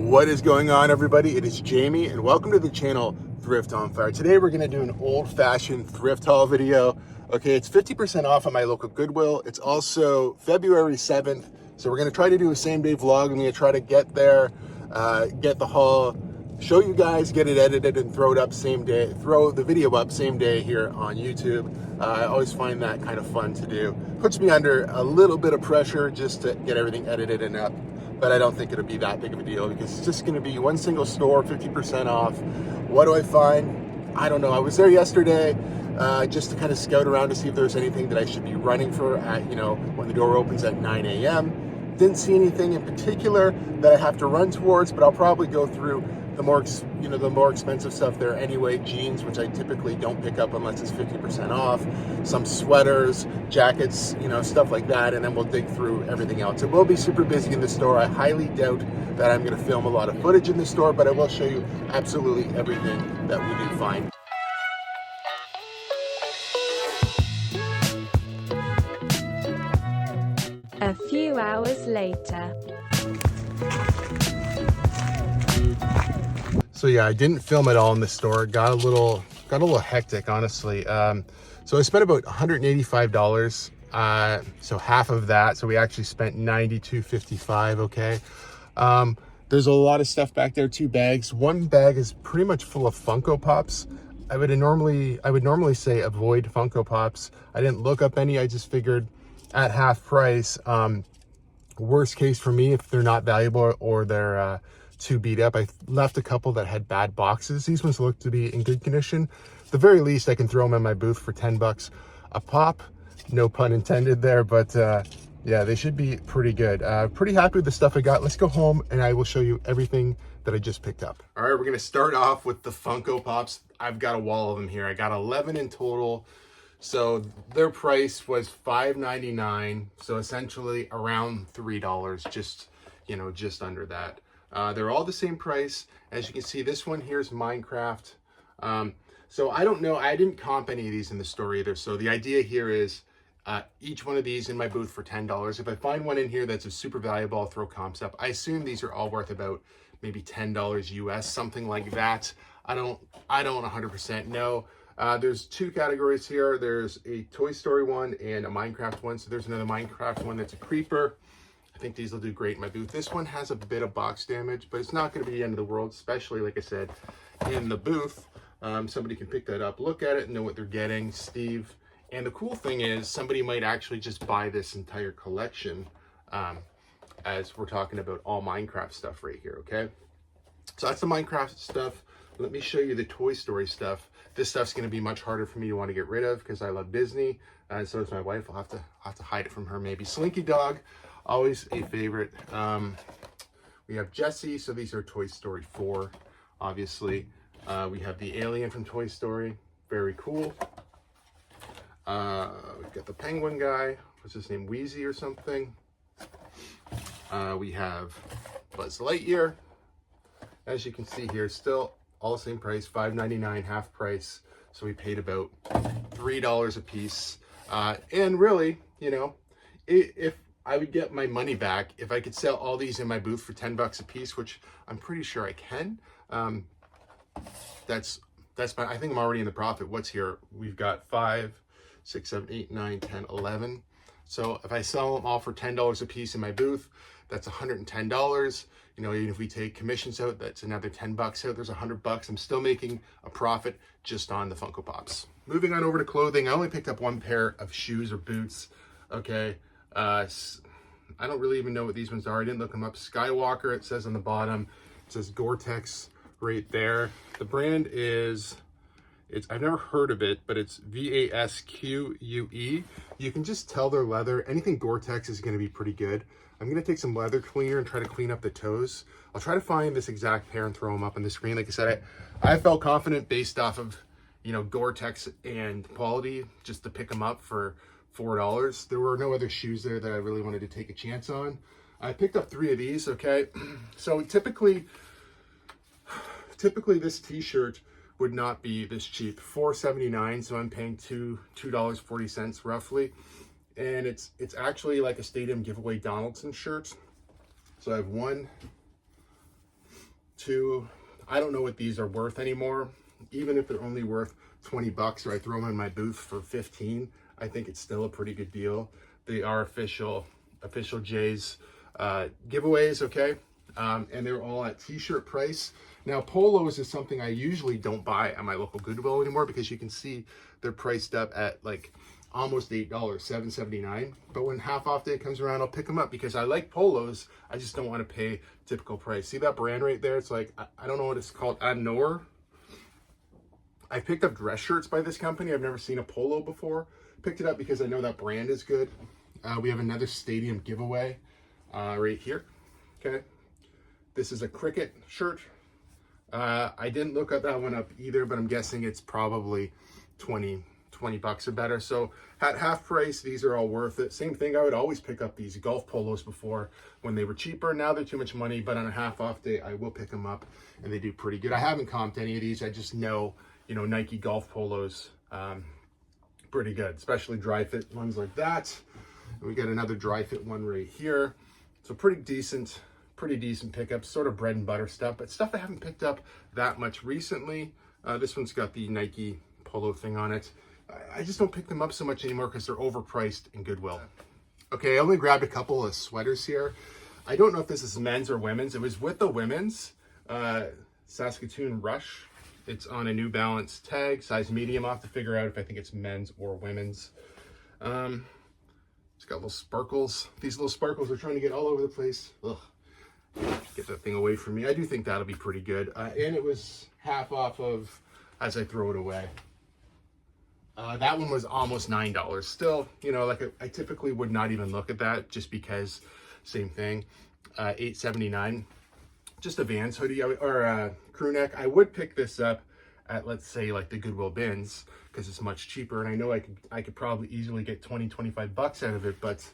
What is going on, everybody? It is Jamie and welcome to the channel Thrift-Onfire. Today we're going to do an old-fashioned thrift haul video. Okay, it's 50% off at my local Goodwill. It's also February 7th, so we're going to try to do a same-day vlog. I'm going to try to get there, get the haul, show you guys, get it edited, and throw it up same day, throw the video up same day here on YouTube. I always find that kind of fun to do. Puts me under a little bit of pressure just to get everything edited and up. But I don't think it'll be that big of a deal because it's just going to be one single store, 50% off. What do I find? I don't know. I was there yesterday just to kind of scout around to see if there's anything that I should be running for at, when the door opens at 9 a.m. Didn't see anything in particular that I have to run towards, but I'll probably go through the more expensive stuff there anyway. Jeans, which I typically don't pick up unless it's 50% off, some sweaters, jackets, stuff like that, and then we'll dig through everything else. It will be super busy in the store. I highly doubt that I'm going to film a lot of footage in the store, but I will show you absolutely everything that we do find. A few hours later. So yeah, I didn't film it all in the store. It got a little hectic, honestly. So I spent about $185. So half of that. So we actually spent $92.55. Okay. There's a lot of stuff back there. 2 bags. One bag is pretty much full of Funko Pops. I would normally say avoid Funko Pops. I didn't look up any. I just figured at half price. Worst case for me, if they're not valuable or they're too beat up. I left a couple that had bad boxes. These ones look to be in good condition. At the very least, I can throw them in my booth for 10 bucks a pop. No pun intended there, but yeah, they should be pretty good. Pretty happy with the stuff I got. Let's go home and I will show you everything that I just picked up. All right, we're gonna start off with the Funko Pops. I've got a wall of them here. I got 11 in total. So their price was $5.99. So essentially around $3, just under that. They're all the same price. As you can see, this one here is Minecraft. So I don't know, I didn't comp any of these in the store either. So the idea here is each one of these in my booth for $10. If I find one in here that's a super valuable, I'll throw comps up. I assume these are all worth about maybe $10 US, something like that. I don't 100% know. There's 2 categories here. There's a Toy Story one and a Minecraft one. So there's another Minecraft one that's a creeper. I think these will do great in my booth. This one has a bit of box damage, but it's not going to be the end of the world, especially, like I said, in the booth. Somebody can pick that up, look at it, and know what they're getting. Steve. And the cool thing is somebody might actually just buy this entire collection as we're talking about all Minecraft stuff right here, okay? So that's the Minecraft stuff. Let me show you the Toy Story stuff. This stuff's going to be much harder for me to want to get rid of because I love Disney, and so does my wife. I'll have to hide it from her maybe. Slinky Dog, always a favorite. We have Jessie, so these are Toy Story 4, obviously. We have the alien from Toy Story, very cool. We've got the penguin guy, what's his name, Wheezy or something. We have Buzz Lightyear. As you can see here, still all the same price, $5.99, half price. So we paid about $3 a piece. And really, if I would get my money back if I could sell all these in my booth for 10 bucks a piece, which I'm pretty sure I can. I think I'm already in the profit. What's here? We've got 5, 6, 7, 8, 9, 10, 11. So if I sell them all for $10 a piece in my booth, that's $110. Even if we take commissions out, that's another 10 bucks out. There's 100 bucks. I'm still making a profit just on the Funko Pops. Moving on over to clothing. I only picked up 1 pair of shoes or boots. Okay. I don't really even know what these ones are. I didn't look them up. Skywalker, it says on the bottom. It says Gore-Tex right there. The brand is, I've never heard of it, but it's VASQUE. You can just tell they're leather. Anything Gore-Tex is going to be pretty good. I'm going to take some leather cleaner and try to clean up the toes. I'll try to find this exact pair and throw them up on the screen. Like I said, I felt confident based off of, Gore-Tex and quality just to pick them up for $4. There were no other shoes there that I really wanted to take a chance on. I picked up 3 of these, okay? So typically this t-shirt would not be this cheap. $4.79, so I'm paying $2.40 roughly. And it's actually like a stadium giveaway Donaldson shirt. So I have 1, too. I don't know what these are worth anymore. Even if they're only worth 20 bucks, or I throw them in my booth for 15, I think it's still a pretty good deal. They are official J's giveaways, okay? And they're all at t-shirt price. Now, polos is something I usually don't buy at my local Goodwill anymore, because you can see they're priced up at like almost $8, $7.79. But when half off day comes around, I'll pick them up because I like polos. I just don't want to pay typical price. See that brand right there? It's like, I don't know what it's called, Anor. I picked up dress shirts by this company. I've never seen a polo before. Picked it up because I know that brand is good. We have another stadium giveaway right here, okay? This is a cricket shirt. I didn't look at that one up either, but I'm guessing it's probably 20 bucks or better. So at half price, these are all worth it. Same thing, I would always pick up these golf polos before when they were cheaper. Now they're too much money, but on a half off day, I will pick them up and they do pretty good. I haven't comped any of these. I just know, you know, Nike golf polos, pretty good, especially dry fit ones like that. And we got another dry fit one right here. So pretty decent pickup, sort of bread and butter stuff, but stuff I haven't picked up that much recently. This one's got the Nike polo thing on it. I just don't pick them up so much anymore because they're overpriced in Goodwill. Okay, I only grabbed a couple of sweaters here. I don't know if this is men's or women's. It was with the women's Saskatoon Rush. It's on a New Balance tag, size medium. I'll have to figure out if I think it's men's or women's. It's got little sparkles. These little sparkles are trying to get all over the place. Ugh. Get that thing away from me. I do think that'll be pretty good. And it was half off of as I throw it away. That one was almost $9. Still, you know, like I typically would not even look at that just because, same thing, $8.79. Just a Vans hoodie or a crew neck. I would pick this up at, let's say, like the Goodwill bins because it's much cheaper. And I know I could probably easily get 20, 25 bucks out of it. But,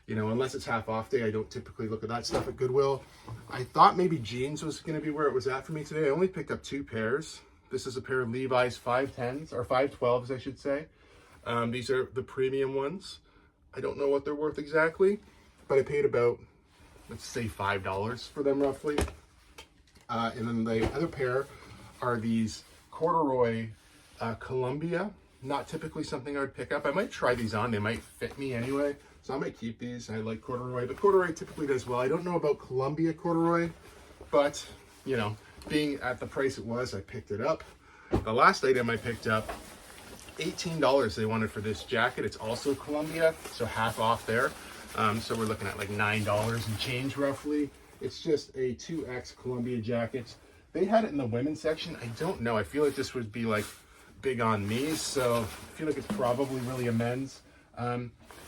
you know, unless it's half off day, I don't typically look at that stuff at Goodwill. I thought maybe jeans was going to be where it was at for me today. I only picked up 2 pairs. This is a pair of Levi's 510s, or 512s, I should say. These are the premium ones. I don't know what they're worth exactly, but I paid about, let's say, $5 for them roughly. And then the other pair are these corduroy Columbia. Not typically something I would pick up. I might try these on. They might fit me anyway. So I might keep these. I like corduroy, but corduroy typically does well. I don't know about Columbia corduroy, but, you know, being at the price it was, I picked it up. The last item I picked up, $18 they wanted for this jacket. It's also Columbia, so half off there. So we're looking at like $9 and change roughly. It's just a 2X Columbia jacket. They had it in the women's section. I don't know. I feel like this would be like big on me, so I feel like it's probably really a men's.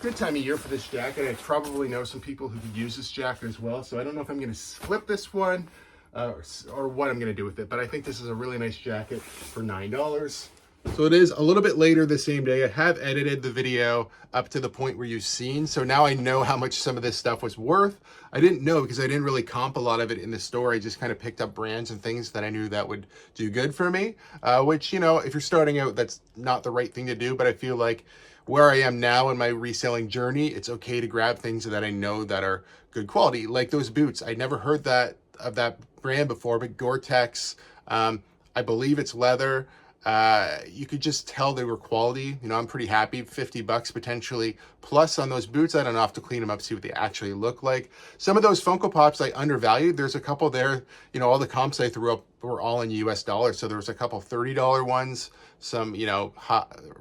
Good time of year for this jacket. I probably know some people who could use this jacket as well, so I don't know if I'm going to flip this one or what I'm going to do with it, but I think this is a really nice jacket for $9. So it is a little bit later the same day. I have edited the video up to the point where you've seen, so now I know how much some of this stuff was worth. I didn't know because I didn't really comp a lot of it in the store. I just kind of picked up brands and things that I knew that would do good for me, which, you know, if you're starting out, that's not the right thing to do, but I feel like where I am now in my reselling journey, it's okay to grab things that I know that are good quality, like those boots. I never heard of that brand before, but Gore-Tex, I believe it's leather. You could just tell they were quality. You know, I'm pretty happy. 50 bucks potentially plus on those boots. I don't know, have to clean them up, see what they actually look like. Some of those Funko Pops I undervalued. There's a couple there, you know, all the comps I threw up were all in US dollars. So there was a couple $30 ones, some, you know,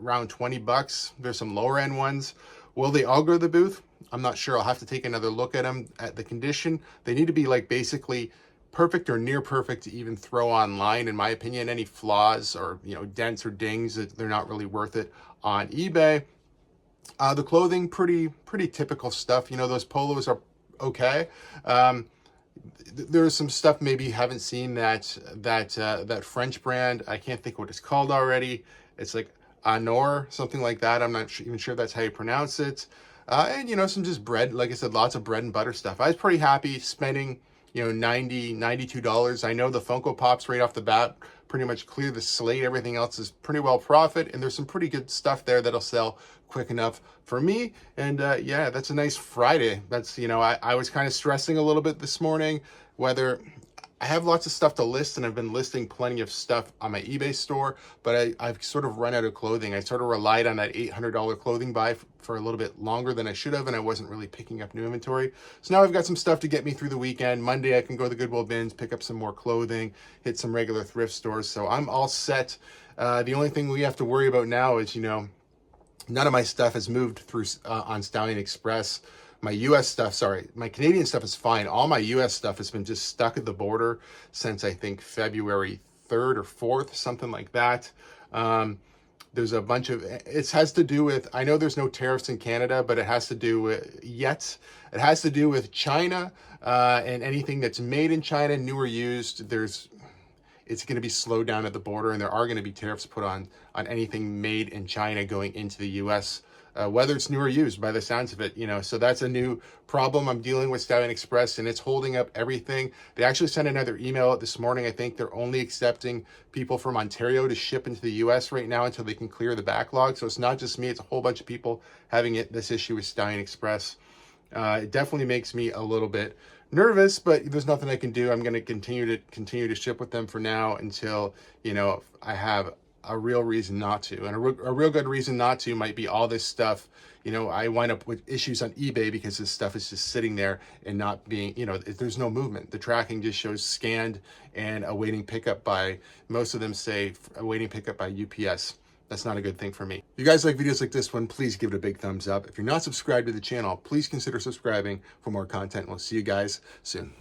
around 20 bucks. There's some lower end ones. Will they all go to the booth? I'm not sure. I'll have to take another look at them, at the condition. They need to be like basically perfect or near perfect to even throw online, in my opinion. Any flaws or, you know, dents or dings, they're not really worth it on eBay. The clothing, pretty typical stuff. You know, those polos are okay. There's some stuff maybe you haven't seen, that French brand. I can't think what it's called already. It's like Anor, something like that. I'm not even sure that's how you pronounce it. And, you know, some just bread, like I said, lots of bread and butter stuff. I was pretty happy spending, you know, $90, $92. I know the Funko Pops right off the bat pretty much clear the slate. Everything else is pretty well profit, and there's some pretty good stuff there that'll sell quick enough for me. And yeah, that's a nice Friday. That's, you know, I was kind of stressing a little bit this morning whether I have lots of stuff to list, and I've been listing plenty of stuff on my eBay store, but I've sort of run out of clothing. I sort of relied on that $800 clothing buy for a little bit longer than I should have, and I wasn't really picking up new inventory. So now I've got some stuff to get me through the weekend. Monday, I can go to the Goodwill bins, pick up some more clothing, hit some regular thrift stores. So I'm all set. The only thing we have to worry about now is, none of my stuff has moved through on Stallion Express. My US stuff, sorry, my Canadian stuff is fine. All my US stuff has been just stuck at the border since I think February 3rd or 4th, something like that. There's a bunch of, it has to do with, I know there's no tariffs in Canada, but it has to do with, it has to do with China and anything that's made in China, new or used, it's going to be slowed down at the border, and there are going to be tariffs put on anything made in China going into the US. Whether it's new or used, by the sounds of it, so that's a new problem I'm dealing with Stallion Express, and it's holding up everything. They actually sent another email out this morning. I think they're only accepting people from Ontario to ship into the US right now until they can clear the backlog. So it's not just me, it's a whole bunch of people having this issue with Stallion Express. It definitely makes me a little bit nervous, but there's nothing I can do. I'm going to continue to ship with them for now until, I have a real reason not to. And a real good reason not to might be all this stuff. I wind up with issues on eBay because this stuff is just sitting there and not being, there's no movement. The tracking just shows scanned and awaiting pickup by, most of them say awaiting pickup by UPS. That's not a good thing for me. If you guys like videos like this one, please give it a big thumbs up. If you're not subscribed to the channel, please consider subscribing for more content. We'll see you guys soon.